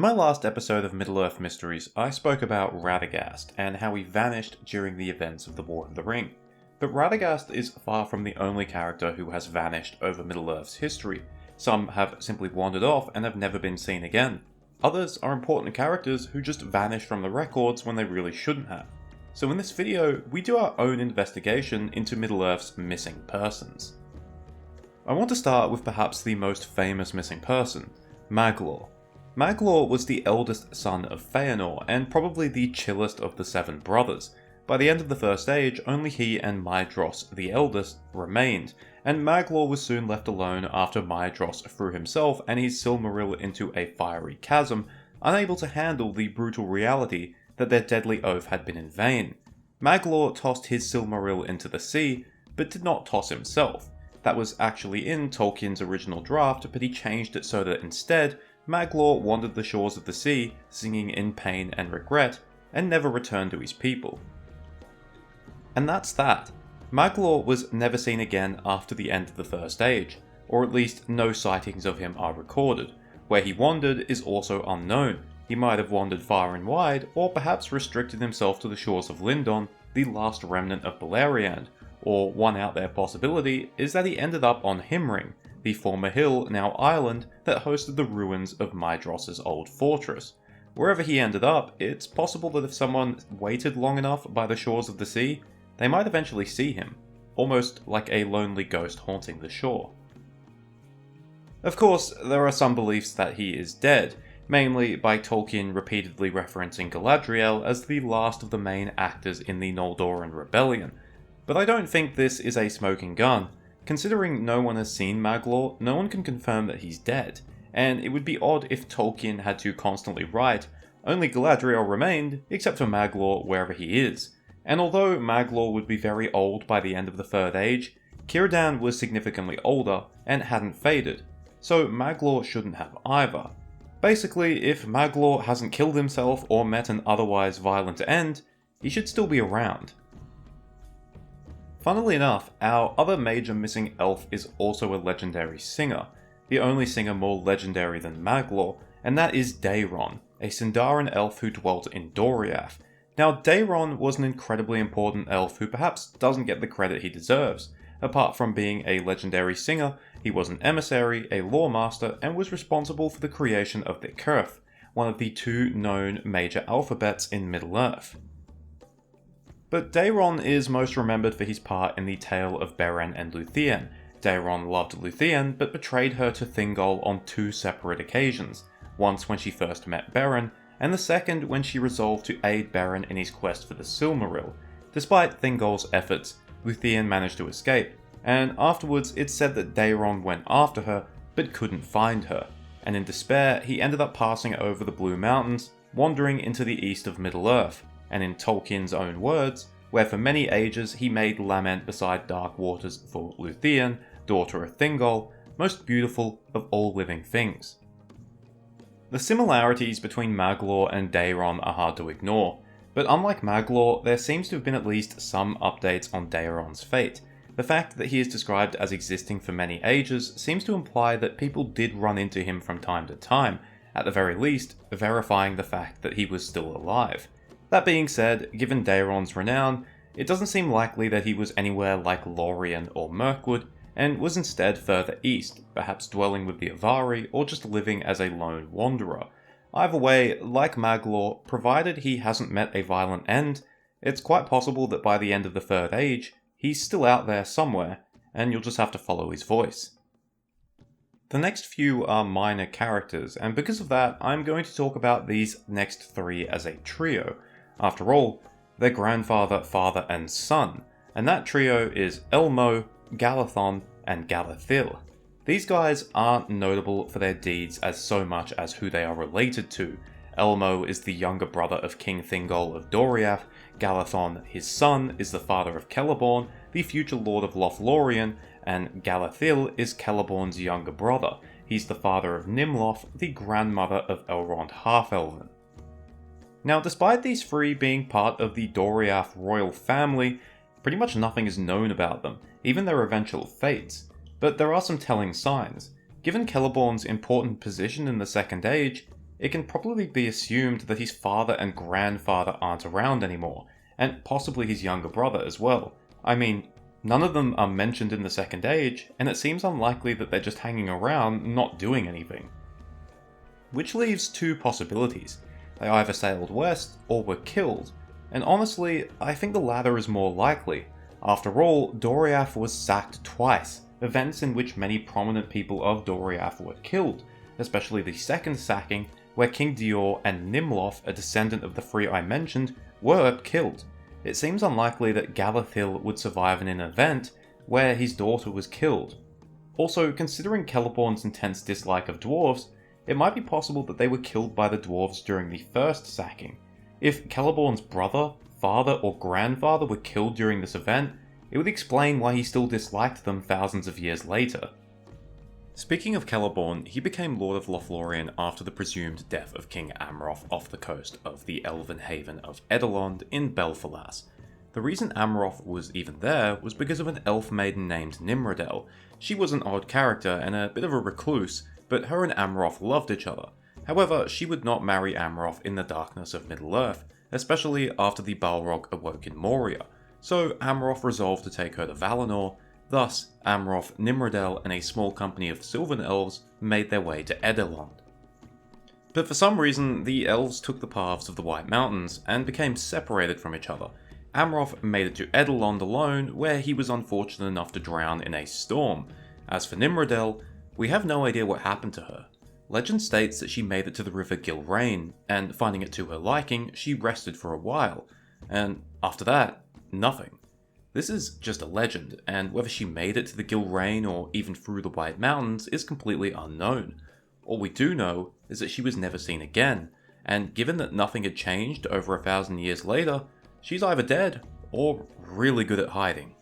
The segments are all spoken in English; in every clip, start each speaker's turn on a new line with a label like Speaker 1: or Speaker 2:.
Speaker 1: In my last episode of Middle-earth Mysteries, I spoke about Radagast and how he vanished during the events of the War of the Ring. But Radagast is far from the only character who has vanished over Middle-earth's history. Some have simply wandered off and have never been seen again. Others are important characters who just vanish from the records when they really shouldn't have. So in this video, we do our own investigation into Middle-earth's missing persons. I want to start with perhaps the most famous missing person, Maglor. Maglor was the eldest son of Feanor, and probably the chillest of the seven brothers. By the end of the First Age, only he and Maedhros, the eldest, remained, and Maglor was soon left alone after Maedhros threw himself and his Silmaril into a fiery chasm, unable to handle the brutal reality that their deadly oath had been in vain. Maglor tossed his Silmaril into the sea, but did not toss himself. That was actually in Tolkien's original draft, but he changed it so that instead, Maglor wandered the shores of the sea, singing in pain and regret, and never returned to his people. And that's that. Maglor was never seen again after the end of the First Age, or at least no sightings of him are recorded. Where he wandered is also unknown. He might have wandered far and wide, or perhaps restricted himself to the shores of Lindon, the last remnant of Beleriand, or one out there possibility is that he ended up on Himring, the former hill, now island, that hosted the ruins of Maedhros' old fortress. Wherever he ended up, it's possible that if someone waited long enough by the shores of the sea, they might eventually see him, almost like a lonely ghost haunting the shore. Of course, there are some beliefs that he is dead, mainly by Tolkien repeatedly referencing Galadriel as the last of the main actors in the Noldoran rebellion. But I don't think this is a smoking gun. Considering no one has seen Maglor, no one can confirm that he's dead, and it would be odd if Tolkien had to constantly write, only Galadriel remained, except for Maglor wherever he is. And although Maglor would be very old by the end of the Third Age, Círdan was significantly older and hadn't faded, so Maglor shouldn't have either. Basically, if Maglor hasn't killed himself or met an otherwise violent end, he should still be around. Funnily enough, our other major missing elf is also a legendary singer, the only singer more legendary than Maglor, and that is Daeron, a Sindarin elf who dwelt in Doriath. Now, Daeron was an incredibly important elf who perhaps doesn't get the credit he deserves. Apart from being a legendary singer, he was an emissary, a lawmaster, and was responsible for the creation of the Curth, one of the two known major alphabets in Middle-earth. But Daeron is most remembered for his part in the tale of Beren and Luthien. Daeron loved Luthien, but betrayed her to Thingol on two separate occasions, once when she first met Beren, and the second when she resolved to aid Beren in his quest for the Silmaril. Despite Thingol's efforts, Luthien managed to escape, and afterwards it's said that Daeron went after her, but couldn't find her, and in despair he ended up passing over the Blue Mountains, wandering into the east of Middle-earth, and in Tolkien's own words, where for many ages he made lament beside dark waters for Luthien, daughter of Thingol, most beautiful of all living things. The similarities between Maglor and Daeron are hard to ignore, but unlike Maglor, there seems to have been at least some updates on Daeron's fate. The fact that he is described as existing for many ages seems to imply that people did run into him from time to time, at the very least, verifying the fact that he was still alive. That being said, given Daeron's renown, it doesn't seem likely that he was anywhere like Lorien or Mirkwood, and was instead further east, perhaps dwelling with the Avari or just living as a lone wanderer. Either way, like Maglor, provided he hasn't met a violent end, it's quite possible that by the end of the Third Age, he's still out there somewhere, and you'll just have to follow his voice. The next few are minor characters, and because of that, I'm going to talk about these next three as a trio. After all, they're grandfather, father, and son, and that trio is Elmo, Galathon, and Galathil. These guys aren't notable for their deeds as so much as who they are related to. Elmo is the younger brother of King Thingol of Doriath, Galathon, his son, is the father of Celeborn, the future lord of Lothlorien, and Galathil is Celeborn's younger brother. He's the father of Nimloth, the grandmother of Elrond Half-Elven. Now, despite these three being part of the Doriath royal family, pretty much nothing is known about them, even their eventual fates. But there are some telling signs. Given Celeborn's important position in the Second Age, it can probably be assumed that his father and grandfather aren't around anymore, and possibly his younger brother as well. I mean, none of them are mentioned in the Second Age, and it seems unlikely that they're just hanging around, not doing anything. Which leaves two possibilities. They either sailed west, or were killed, and honestly, I think the latter is more likely. After all, Doriath was sacked twice, events in which many prominent people of Doriath were killed, especially the second sacking, where King Dior and Nimloth, a descendant of the three I mentioned, were killed. It seems unlikely that Galathyl would survive in an event where his daughter was killed. Also, considering Celeborn's intense dislike of dwarves, it might be possible that they were killed by the dwarves during the first sacking. If Celeborn's brother, father, or grandfather were killed during this event, it would explain why he still disliked them thousands of years later. Speaking of Celeborn, he became Lord of Lothlorien after the presumed death of King Amroth off the coast of the elven haven of Edelond in Belfalas. The reason Amroth was even there was because of an elf maiden named Nimrodel. She was an odd character and a bit of a recluse, but her and Amroth loved each other. However, she would not marry Amroth in the darkness of Middle-earth, especially after the Balrog awoke in Moria, so Amroth resolved to take her to Valinor. Thus, Amroth, Nimrodel, and a small company of Sylvan elves made their way to Edelond. But for some reason, the elves took the paths of the White Mountains and became separated from each other. Amroth made it to Edelond alone, where he was unfortunate enough to drown in a storm. As for Nimrodel, we have no idea what happened to her. Legend states that she made it to the river Gilrain, and finding it to her liking, she rested for a while, and after that, nothing. This is just a legend, and whether she made it to the Gilrain or even through the White Mountains is completely unknown. All we do know is that she was never seen again, and given that nothing had changed over 1,000 years later, she's either dead or really good at hiding.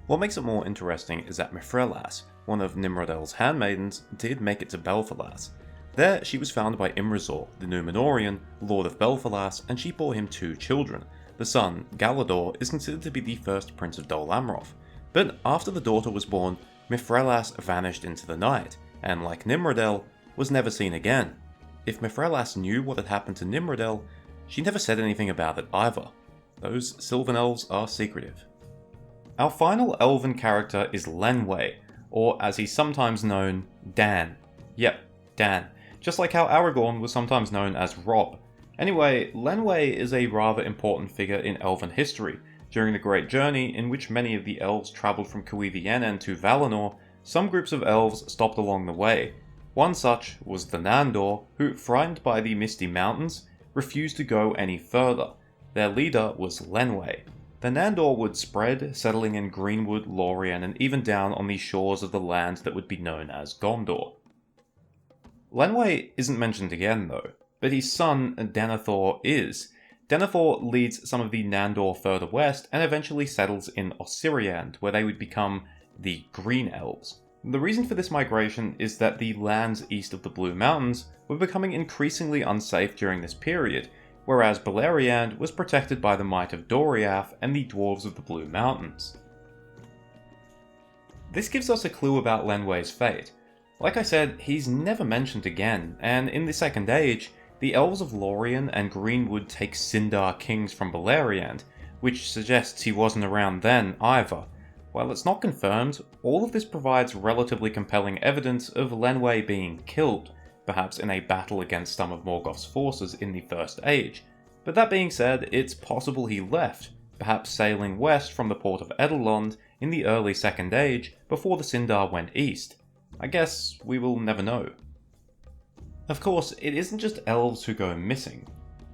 Speaker 1: What makes it more interesting is that Mithrelas, one of Nimrodel's handmaidens, did make it to Belfalas. There, she was found by Imrazor, the Númenorian, Lord of Belfalas, and she bore him 2 children. The son, Galador, is considered to be the first prince of Dol Amroth, but after the daughter was born, Mithrelas vanished into the night, and like Nimrodel, was never seen again. If Mithrelas knew what had happened to Nimrodel, she never said anything about it either. Those Sylvan elves are secretive. Our final elven character is Lenwë, or as he's sometimes known, Dan. Yep, Dan. Just like how Aragorn was sometimes known as Rob. Anyway, Lenwë is a rather important figure in elven history. During the Great Journey, in which many of the elves travelled from Cuiviénen to Valinor, some groups of elves stopped along the way. One such was the Nandor, who, frightened by the Misty Mountains, refused to go any further. Their leader was Lenwë. The Nandor would spread, settling in Greenwood, Lorien, and even down on the shores of the land that would be known as Gondor. Lenwë isn't mentioned again though, but his son Denethor is. Denethor leads some of the Nandor further west and eventually settles in Osiriand, where they would become the Green Elves. The reason for this migration is that the lands east of the Blue Mountains were becoming increasingly unsafe during this period, whereas Beleriand was protected by the might of Doriath and the Dwarves of the Blue Mountains. This gives us a clue about Lenwë's fate. Like I said, he's never mentioned again, and in the Second Age, the Elves of Lorien and Greenwood take Sindar kings from Beleriand, which suggests he wasn't around then either. While it's not confirmed, all of this provides relatively compelling evidence of Lenwë being killed, perhaps in a battle against some of Morgoth's forces in the First Age. But that being said, it's possible he left, perhaps sailing west from the port of Edelond in the early Second Age before the Sindar went east. I guess we will never know. Of course, it isn't just elves who go missing.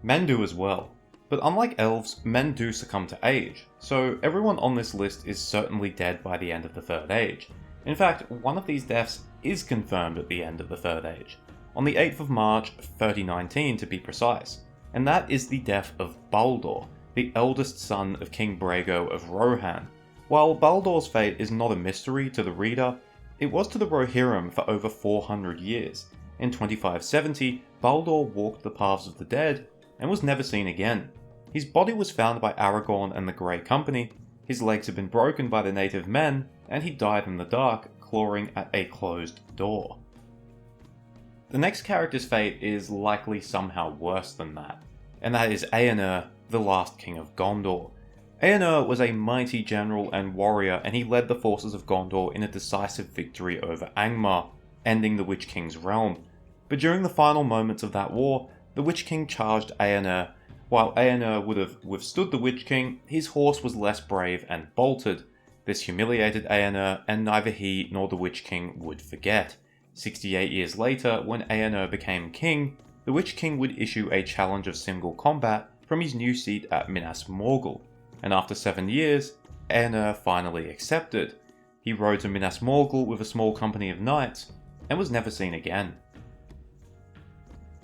Speaker 1: Men do as well. But unlike elves, men do succumb to age, so everyone on this list is certainly dead by the end of the Third Age. In fact, one of these deaths is confirmed at the end of the Third Age, on the 8th of March 3019 to be precise, and that is the death of Baldur, the eldest son of King Brago of Rohan. While Baldur's fate is not a mystery to the reader, it was to the Rohirrim for over 400 years. In 2570, Baldur walked the paths of the dead and was never seen again. His body was found by Aragorn and the Grey Company, his legs had been broken by the native men, and he died in the dark, clawing at a closed door. The next character's fate is likely somehow worse than that, and that is Eomer, the last king of Gondor. Eomer was a mighty general and warrior, and he led the forces of Gondor in a decisive victory over Angmar, ending the Witch King's realm. But during the final moments of that war, the Witch King charged Eomer. While Eomer would have withstood the Witch King, his horse was less brave and bolted. This humiliated Eomer, and neither he nor the Witch King would forget. 68 years later, when Eomer became king, the Witch King would issue a challenge of single combat from his new seat at Minas Morgul, and after 7 years, Eomer finally accepted. He rode to Minas Morgul with a small company of knights, and was never seen again.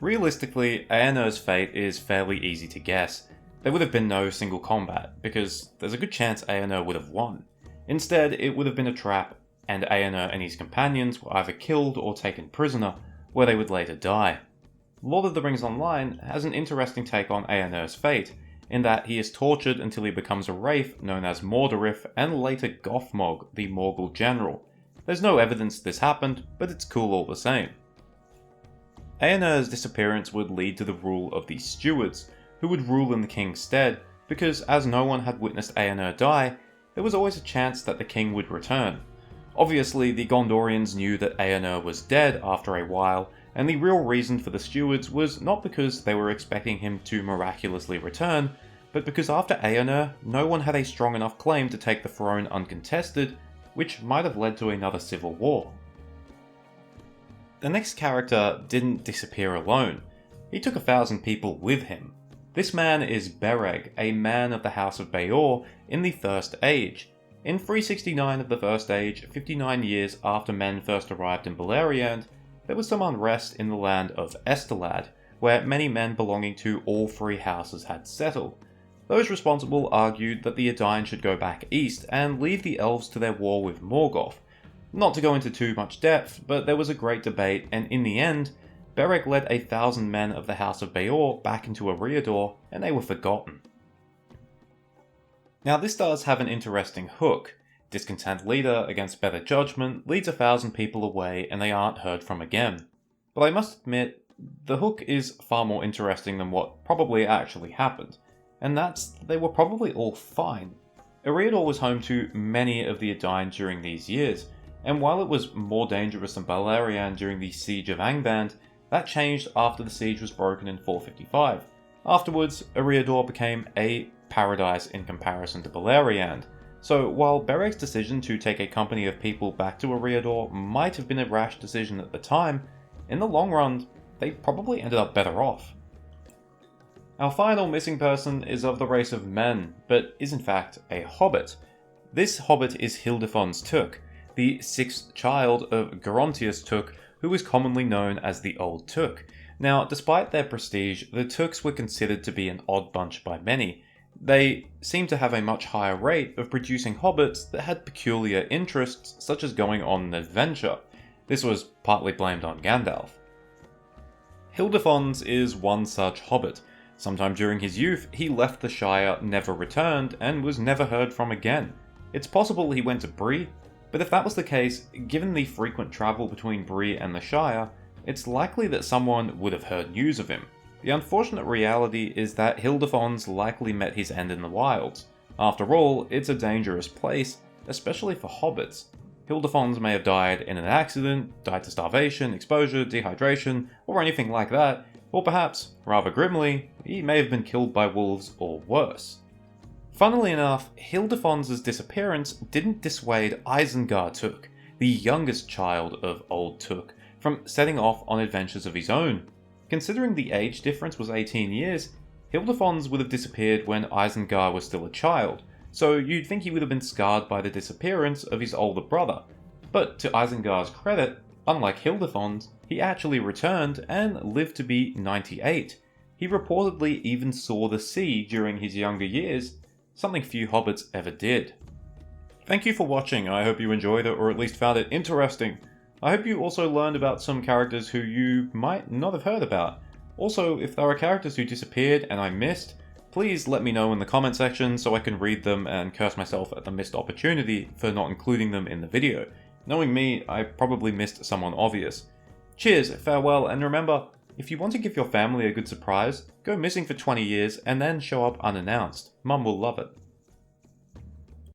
Speaker 1: Realistically, Eomer's fate is fairly easy to guess. There would have been no single combat, because there's a good chance Eomer would have won. Instead, it would have been a trap, and Eomer and his companions were either killed or taken prisoner, where they would later die. Lord of the Rings Online has an interesting take on Eomer's fate, in that he is tortured until he becomes a wraith known as Mordorith and later Gothmog, the Morgul general. There's no evidence this happened, but it's cool all the same. Eomer's disappearance would lead to the rule of the Stewards, who would rule in the king's stead, because as no one had witnessed Eomer die, there was always a chance that the king would return. Obviously, the Gondorians knew that Eomer was dead after a while, and the real reason for the Stewards was not because they were expecting him to miraculously return, but because after Eomer, no one had a strong enough claim to take the throne uncontested, which might have led to another civil war. The next character didn't disappear alone. He took 1,000 people with him. This man is Bereg, a man of the House of Beor in the First Age. In 369 of the First Age, 59 years after men first arrived in Beleriand, there was some unrest in the land of Estelad, where many men belonging to all three houses had settled. Those responsible argued that the Edain should go back east and leave the elves to their war with Morgoth. Not to go into too much depth, but there was a great debate, and in the end, Bereg led 1,000 men of the House of Beor back into Eriador, and they were forgotten. Now this does have an interesting hook. Discontent leader against better judgment leads 1,000 people away and they aren't heard from again. But I must admit, the hook is far more interesting than what probably actually happened, and that's they were probably all fine. Eriador was home to many of the Edain during these years, and while it was more dangerous than Beleriand during the Siege of Angband, that changed after the siege was broken in 455. Afterwards, Eriador became a paradise in comparison to Beleriand. So while Bereg's decision to take a company of people back to Eriador might have been a rash decision at the time, in the long run, they probably ended up better off. Our final missing person is of the race of men, but is in fact a hobbit. This hobbit is Hildefon's Took, the 6th child of Gerontius Took, who is commonly known as the Old Took. Now, despite their prestige, the Tooks were considered to be an odd bunch by many. They seem to have a much higher rate of producing hobbits that had peculiar interests, such as going on an adventure. This was partly blamed on Gandalf. Hildefons is one such hobbit. Sometime during his youth, he left the Shire, never returned, and was never heard from again. It's possible he went to Bree, but if that was the case, given the frequent travel between Bree and the Shire, it's likely that someone would have heard news of him. The unfortunate reality is that Hildefons likely met his end in the wilds. After all, it's a dangerous place, especially for hobbits. Hildefons may have died in an accident, died to starvation, exposure, dehydration, or anything like that, or perhaps, rather grimly, he may have been killed by wolves or worse. Funnily enough, Hildefons' disappearance didn't dissuade Isengard Took, the youngest child of Old Took, from setting off on adventures of his own. Considering the age difference was 18 years, Hildefons would have disappeared when Isengard was still a child, so you'd think he would have been scarred by the disappearance of his older brother. But to Isengard's credit, unlike Hildefons, he actually returned and lived to be 98. He reportedly even saw the sea during his younger years, something few hobbits ever did. Thank you for watching, I hope you enjoyed it or at least found it interesting. I hope you also learned about some characters who you might not have heard about. Also, if there are characters who disappeared and I missed, please let me know in the comment section so I can read them and curse myself at the missed opportunity for not including them in the video. Knowing me, I probably missed someone obvious. Cheers, farewell, and remember, if you want to give your family a good surprise, go missing for 20 years and then show up unannounced. Mum will love it.